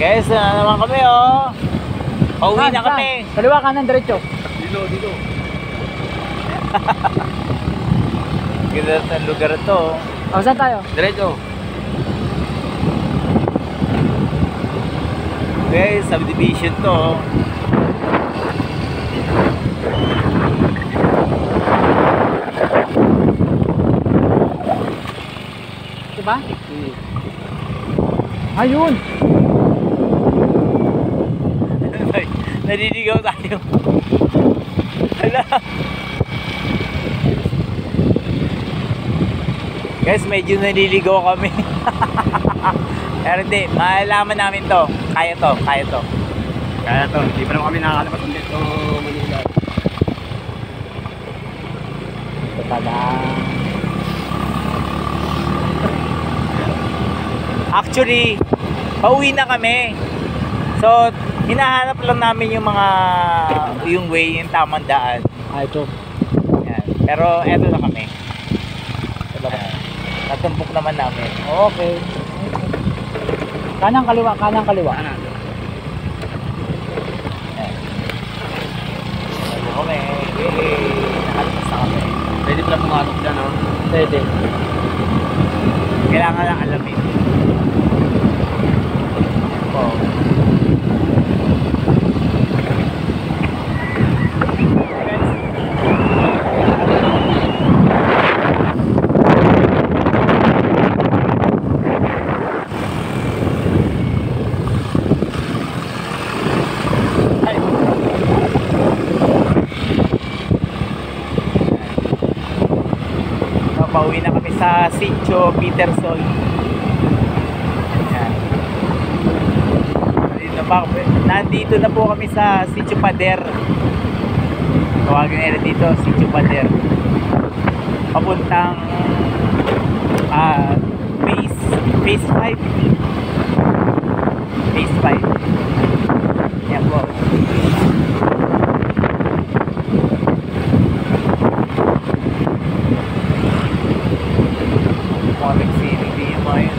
Guys, na naman kami oh. Pauwi na kami. Kaliwa, kanan, diretso. Dito. Ganda sa lugar to. O, saan tayo? Diretso. Guys, subdivision to. Diba? Ayun! Naliligaw tayo. Hala. Guys, medyo naliligaw kami. Pero hindi, malalaman namin to. Kaya to. Hindi pa naman kami nakakalabas dito Manila. Ito pala. Actually, pauwi na kami. So, hinahanap lang namin yung way, yung tamang daan. Ito. Yan. Pero eto na kami. Natumbok naman namin. Okay. Kanan, kaliwa. Yan. Ano kami? Yay! Nakalis na kami. Pwede pala pumasok dyan, no? Pwede. Kailangan lang alamin. Oh. Pauwi na kami sa Sitio Peterson. Ayan. Nandito na po kami sa Sitio Pader. Tawagin nila dito, Sitio Pader. Papuntang phase 5. Phase 5. Ayan po. Nagsinig din yung mga yun.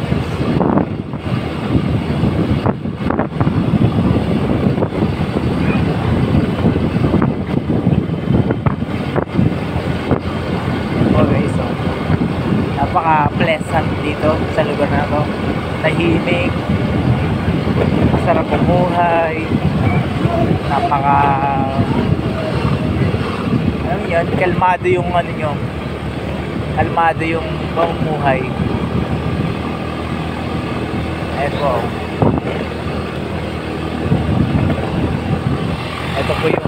Okay, so napaka-pleasant dito sa lugar na to. Tahimik, masarap bumuhay, napaka ano yun, kalmado yung ano nyo, kalmado yung pamumuhay. Ito. Ito po yung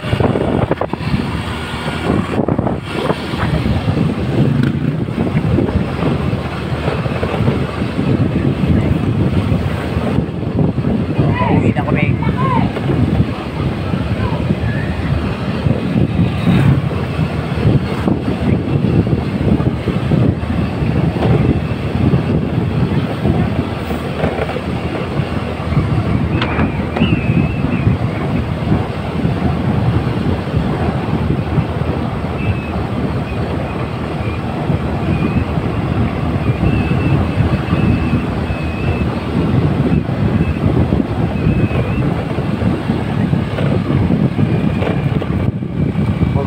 pauwi na kami.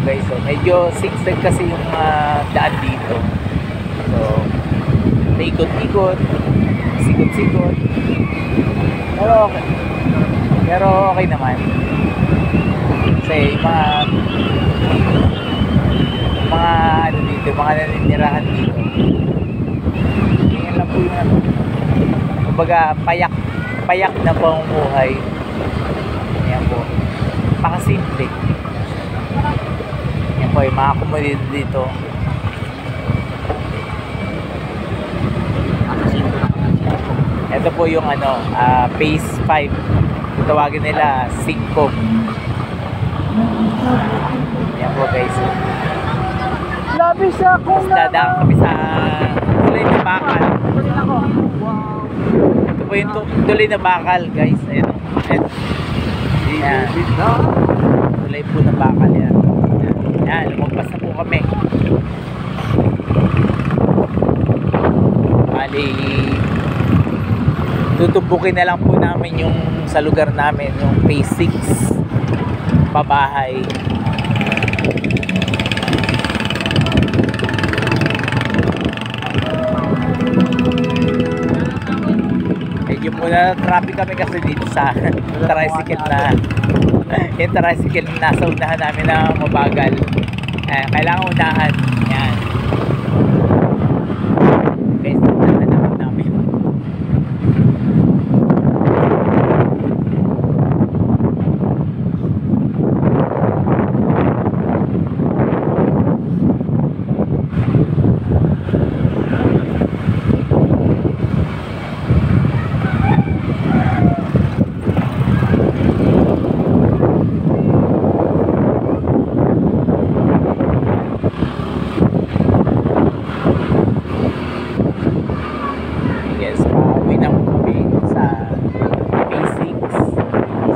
Guys, so medyo zigzag kasi yung daan dito. So, paikot-ikot, sikot-sikot. Pero okay naman. Kasi mga ano dito, mga naninirahan dito. Ganyan lang po yung ano. Kumbaga, payak na pamumuhay. Ayan po. Pakasimple. Yan po yung mga komunidad dito. Ito po yung ano, phase 5. Tawagin nila Singcom. Yan po guys. Labis ako na. Dadaan kami sa Tulay na Bakal. Ito po yung Tulay na Bakal guys. Ayan. Ayan. Tulay po na Bakal yan. Yan, lumagpas na po kami. Bali tutubukin na lang po namin yung sa lugar namin, yung phase 6 pabahay. Medyo muna traffic kami kasi dito sa tricycle na yung tricycle na nasa unahan namin na mabagal. Kailangan unahan. Yan. Okay, unahan naman namin.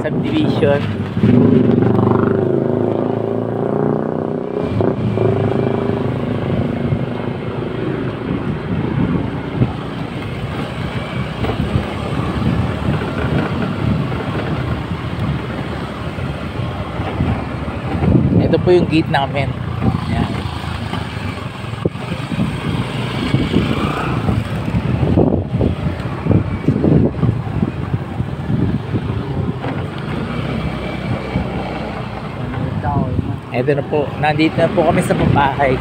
Subdivision. Ito po yung gate namin. Yan. Ito na po, nandito na po kami sa pabahay.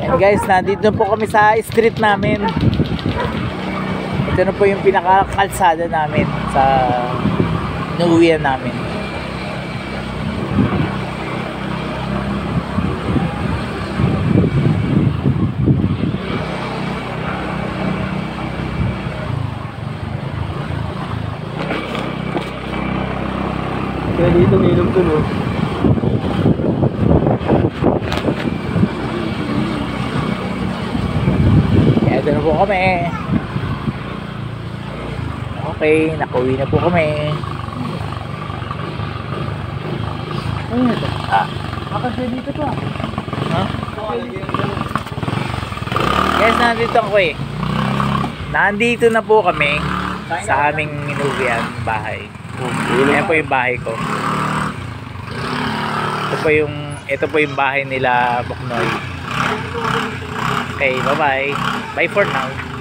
And guys, nandito po kami sa street namin. Ito na po yung pinakakalsada namin sa inuwian namin. Kaya dito nilog to, no? Ito na po kami. Okay, nakauwi na po kami. Ano ito? Ah, dito to. huh? Guys, nandito ako eh. Nandito na po kami sa aming inuwian bahay. Ayan po yung bahay ko. Ito po yung bahay nila Buknoy. Okay, bye-bye. Bye for now.